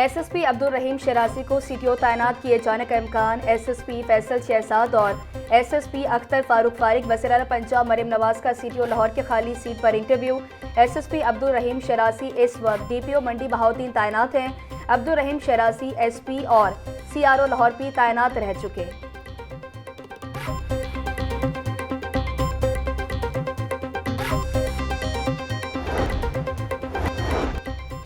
SSP Abdul रहीम शरासी को CTO तैनात किए जाने का इम्कान। एसएसपी फैसल शहजाद और एसएसपी अख्तर फारूक फारिक। वज़ीर-ए-आला पंजाब मरियम नवाज का सीटीओ लाहौर की खाली सीट पर इंटरव्यू। एसएसपी अब्दुल रहीम शरासी इस वक्त डीपीओ मंडी बहाउद्दीन तैनात हैं। अब्दुल रहीम शरासी एसपी और सीआरओ लाहौर भी तैनात रह चुके।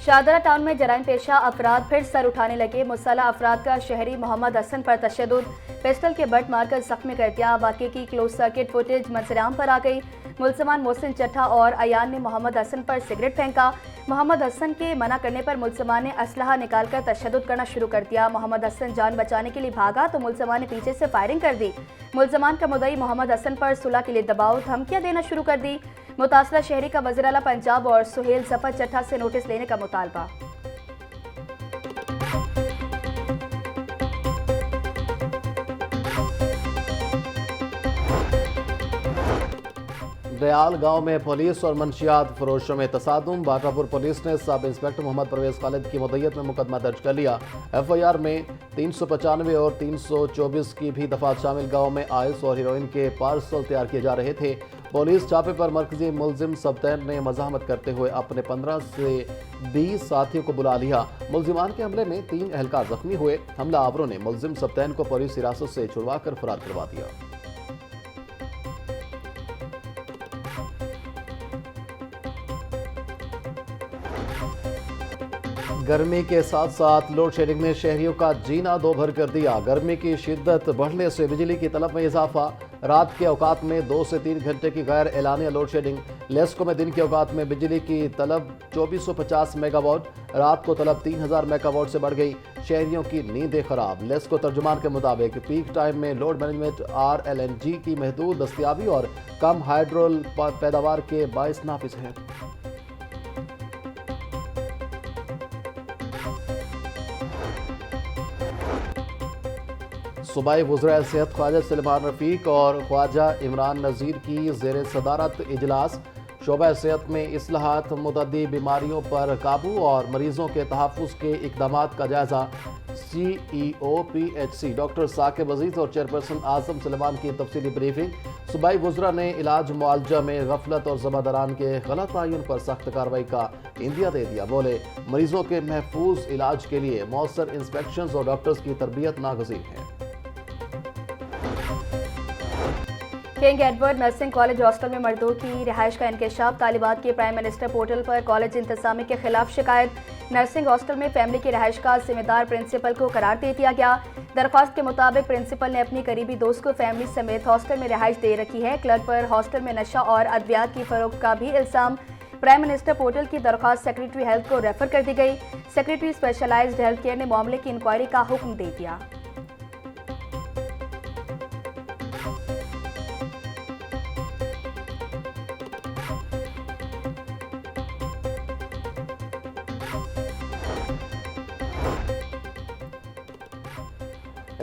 शाहदरा टाउन में जराइम पेशा अफराद फिर सर उठाने लगे। मुसल्लह अफराद का शहरी मोहम्मद हसन पर तशद्दुद, पिस्टल के बट मारकर जख्मी कर दिया। वाक़े की क्लोज सर्किट फुटेज मंजराम पर आ गई। मुलजमान मोहसिन चट्टा और अयान ने मोहम्मद हसन पर सिगरेट फेंका। मोहम्मद हसन के मना करने पर मुलजमान ने असलहा निकालकर तशद्दुद करना शुरू कर दिया। मोहम्मद हसन जान बचाने के लिए भागा तो मुलजमान ने पीछे से फायरिंग कर दी। मुलजमान का मुद्दई मोहम्मद हसन पर सुलह के लिए दबाव धमकियां देना शुरू कर दी। मुतासरा शहरी का वज़ीर-ए-आला पंजाब और सुहेल जफर चट्टा से नोटिस लेने का मुतालबा। दयाल गांव में पुलिस और मंशियात फरोशों में तसादुम। बाटापुर पुलिस ने सब इंस्पेक्टर मोहम्मद परवेज खालिद की मुद्दत में मुकदमा दर्ज कर लिया। एफआईआर में 395 और 324 की भी दफात शामिल। गांव में आइस और हीरोइन के पार्सल तैयार किए जा रहे थे। पुलिस छापे पर मरकजी मुलजिम सबतैन ने मजाहमत करते हुए अपने 15 से 20 साथियों को बुला लिया। मुलजिमान के हमले में 3 एहलकार जख्मी हुए। हमला आवरों ने मुलजिम सबतैन को पुलिस हिरासत से छुड़वा कर फरार करवा दिया। गर्मी के साथ साथ लोड शेडिंग ने शहरियों का जीना दो भर कर दिया। गर्मी की शिद्दत बढ़ने से बिजली की तलब में इजाफा। रात के औकात में 2 से 3 घंटे की गैर एलानिया लोड शेडिंग। लेस्को में दिन के औकात में बिजली की तलब 2450 मेगावाट, रात को तलब 3000 मेगावाट से बढ़ गई। शहरियों की नींदें खराब। लेस्को तर्जुमान के मुताबिक पीक टाइम में लोड मैनेजमेंट RLNG की महदूद दस्तियाबी और कम हाइड्रोल पैदावार के बाइस नाफिज है। सूबाई वज़ीर सेहत ख्वाजा सलमान रफ़ीक और ख्वाजा इमरान नज़ीर की ज़ेर सदारत इजलास। शोबा सेहत में इस्लाहात, मुतअद्दी बीमारियों पर काबू और मरीजों के तहफ़्फ़ुज़ के इक़दामात का जायज़ा। CEO PHC डॉक्टर साकिब अजीज़ और चेयरपर्सन आज़म सलमान की तफसीली ब्रीफिंग। सूबाई वज़रा ने इलाज मुआलजा में गफलत और ज़मादारान के गलत तयन पर सख्त कार्रवाई का इंदिया दे दिया। बोले मरीजों के महफूज इलाज के लिए मौसर इंस्पेक्शन और डॉक्टर्स की तरबियत नागज़ीर है। King Edward nursing college hostel में मर्दों की रिहाइश का इंकशाफ। तालिबात के प्राइम मिनिस्टर पोर्टल पर कॉलेज इंतजामी के खिलाफ शिकायत। नर्सिंग हॉस्टल में फैमिली की रिहाइश का जिम्मेदार प्रिंसिपल को करार दे दिया गया। दरख्वास्त के मुताबिक प्रिंसिपल ने अपनी करीबी दोस्त को फैमिली समेत हॉस्टल में रिहाइश दे रखी है। क्लर्क पर हॉस्टल में नशा और अद्वियात की फरोख्त का भी इल्जाम। प्राइम मिनिस्टर पोर्टल की दरख्वास्त सेक्रेटरी हेल्थ को रेफर कर दी गई। सेक्रेटरी स्पेशलाइज्ड हेल्थ केयर ने मामले की इंक्वायरी का हुक्म दे दिया।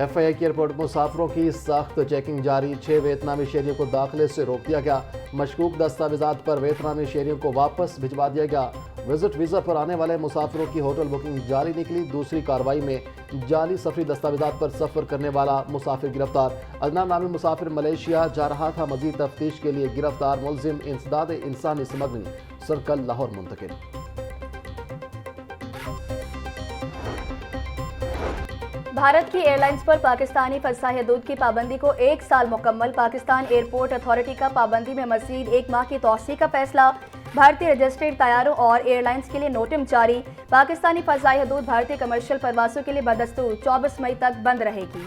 FIA की एयरपोर्ट मुसाफिरों की सख्त चेकिंग जारी। 6 वियतनामी शहरियों को दाखिले से रोक दिया गया। मशकूक दस्तावेजात पर वियतनामी शहरियों को वापस भिजवा दिया गया। विजिट वीज़ा पर आने वाले मुसाफिरों की होटल बुकिंग जाली निकली। दूसरी कार्रवाई में जाली सफरी दस्तावेजात पर सफ़र करने वाला मुसाफिर गिरफ्तार। अदनान नामी मुसाफिर मलेशिया जा रहा था। मजीद तफ्तीश के लिए गिरफ्तार मुलजिम इंसदाद इंसानी स्मगलिंग सर्कल लाहौर मुंतकिल। भारत की एयरलाइंस पर पाकिस्तानी फ़ज़ाई हदूद की पाबंदी को 1 साल मुकम्मल। पाकिस्तान एयरपोर्ट अथॉरिटी का पाबंदी में मज़ीद 1 माह की तौसीह का फैसला। भारतीय रजिस्ट्रेड तैयारों और एयरलाइंस के लिए नोटिस जारी। पाकिस्तानी फ़ज़ाई हदूद भारतीय कमर्शियल परवासों के लिए बदस्तूर 24 मई तक बंद रहेगी।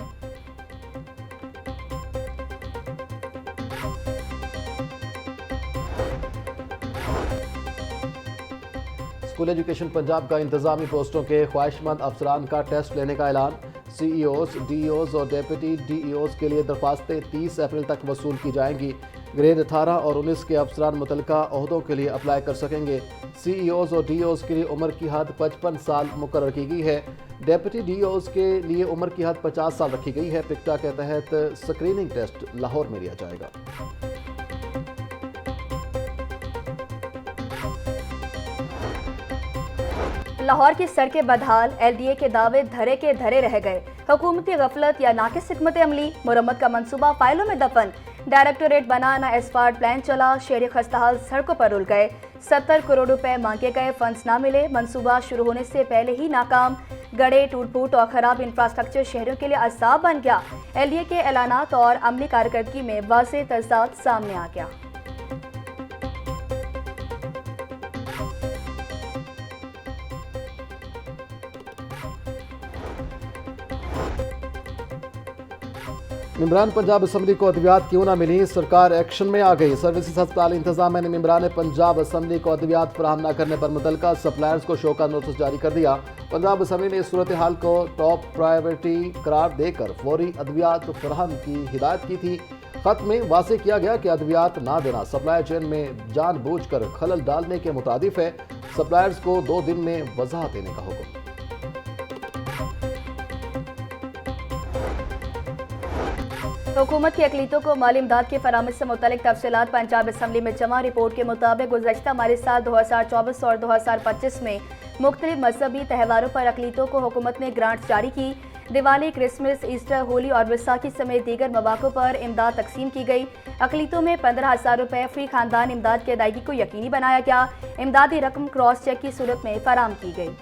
स्कूल एजुकेशन पंजाब का इंतजामी पोस्टों के ख्वाहिशमंद अफसरान का टेस्ट लेने का ऐलान। CEOs, DEOs और डेप्यूटी DEOs के लिए दरख्वास्तें 30 अप्रैल तक वसूल की जाएंगी। ग्रेड 18 और 19 के अफसरान मुतलका ओहदों के लिए अप्लाई कर सकेंगे। CEOs और DEOs के लिए उम्र की हद 55 साल मुकर्रर की गई है। डेप्यूटी DEOs के लिए उम्र की हद 50 साल रखी गई है। पिक्टा के तहत स्क्रीनिंग टेस्ट लाहौर में लिया जाएगा। लाहौर की सड़कें बदहाल, LDA के दावे धरे के धरे रह गए। हुकूमती गफलत या नाकिस हिकमत अमली, मुरम्मत का मंसूबा फाइलों में दफन। डायरेक्टोरेट बना ना एस्फाल्ट प्लान चला, शहरी खस्ताहाल सड़कों पर रुल गए। 70 करोड़ रुपए मांगे गए, फंड्स ना मिले, मंसूबा शुरू होने से पहले ही नाकाम। गड़े, टूट फूट और खराब इंफ्रास्ट्रक्चर शहरों के लिए अज़ाब बन गया। LDA के ऐलानात और अमली कारकर्दगी में वाज़ेह तज़ाद सामने आ गया। मेंबरान पंजाब असम्बली को अद्वियात क्यों ना मिली, सरकार एक्शन में आ गई। सर्विसेज अस्पताल इंतजामिया ने मेंबरान पंजाब असम्बली को अद्वियात फराहम न करने पर मुतल्लिका सप्लायर्स को शो का नोटिस जारी कर दिया। पंजाब असम्बली ने इस सूरत हाल को टॉप प्रायोरिटी करार देकर फौरी अद्वियात फराहम की हिदायत की थी। खत में वाज़ेह किया गया कि अद्वियात ना देना सप्लाई चेन में जानबूझकर खलल डालने के मुतादिफ है। सप्लायर्स को 2 दिन में वजाहत देने का हुक्म। हुकूमत की अकलीतों को माली इमदाद की फराहमी से मुतल्लिक तफसीलात पंजाब असम्बली में जमा। रिपोर्ट के मुताबिक गुज़श्ता माली साल 2024 और 2025 में मुख्तलिफ मजहबी त्यौहारों पर अकलीतों को हुकूमत ने ग्रांट्स जारी की। दिवाली, क्रिसमस, ईस्टर, होली और वैसाखी समेत दीगर मौक़ों पर इमदाद तकसीम की गई। अकलीतों में 15,000 रुपये फी खानदान इमदाद की अदायगी को यकीनी बनाया गया। इमदादी रकम क्रॉस चेक की सूरत में फराहम की गई।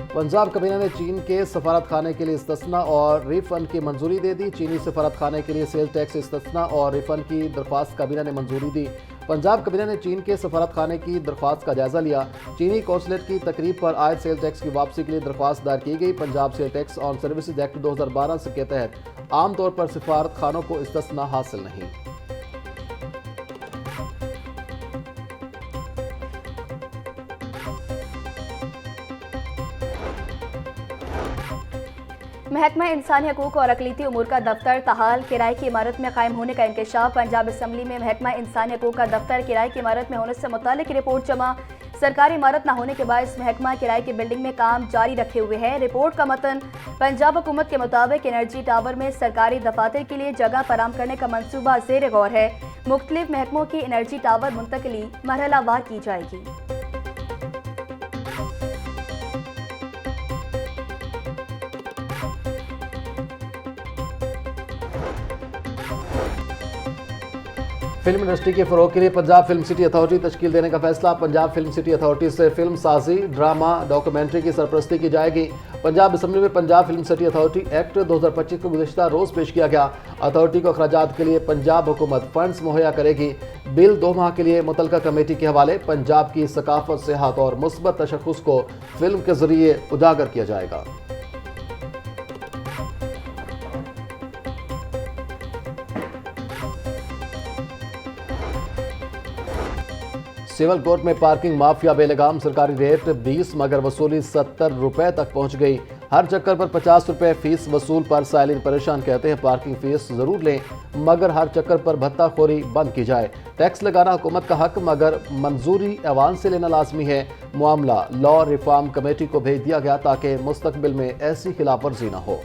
पंजाब कबीना ने चीन के सफारत खाने के लिए इस्तिस्ना और रिफंड की मंजूरी दे दी। चीनी सफारत खाने के लिए सेल टैक्स इस्तिस्ना और रिफंड की दरख्वास्त कबीना ने मंजूरी दी। पंजाब कबीना ने चीन के सफारत खाने की दरख्वास्त का जायजा लिया। चीनी कौंसलेट की तकरीब पर आयद सेल टैक्स की वापसी के लिए दरख्वास्त दायर की गई। Punjab sale tax on services act 2012 के तहत आमतौर पर सफारत खानों को इस्तिस्ना हासिल नहीं। महकमा इंसानी हकूक और अकलीती उमूर का दफ्तर ताहाल किराए की इमारत में कायम होने का इंकशाफ। पंजाब असम्बली में महकमा इंसानी हकूक का दफ्तर किराए की इमारत में होने से मुतालिक रिपोर्ट जमा। सरकारी इमारत न होने के बायस महकमा किराए की बिल्डिंग में काम जारी रखे हुए है। रिपोर्ट का मतन, पंजाब हुकूमत के मुताबिक एनर्जी टावर में सरकारी दफातर के लिए जगह फराहम करने का मंसूबा ज़ेर गौर है। मुख्तलिफ महकमों की एनर्जी टावर मुंतकली मरहलावार की जाएगी। फिल्म इंडस्ट्री के फ़रोग के लिए पंजाब फिल्म सिटी अथॉरिटी तश्कील देने का फैसला। पंजाब फिल्म सिटी अथॉरिटी से फिल्म साजी, ड्रामा, डॉक्यूमेंट्री की सरपरस्ती की जाएगी। पंजाब असम्बली में Punjab film city authority act 2025 को गुज़श्ता रोज़ पेश किया गया। अथॉरिटी को अखराजात के लिए पंजाब हुकूमत फंड्स मुहैया करेगी। बिल 2 माह के लिए मुतल्लिका कमेटी के हवाले। पंजाब की सकाफत, सेहत और मुस्बत तशख़्ख़ुस को फिल्म के ज़रिए उजागर किया जाएगा। सिविल कोर्ट में पार्किंग माफिया बेलगाम, सरकारी रेट 20 मगर वसूली 70 रुपए तक पहुंच गई। हर चक्कर पर 50 रुपए फीस वसूल पर साइलिन परेशान, कहते हैं पार्किंग फीस जरूर लें मगर हर चक्कर पर भत्ताखोरी बंद की जाए। टैक्स लगाना हुकूमत का हक मगर मंजूरी ऐवान से लेना लाजमी है। मामला लॉ रिफॉर्म कमेटी को भेज दिया गया ताकि मुस्तकबिल में ऐसी खिलाफ वर्जी न हो।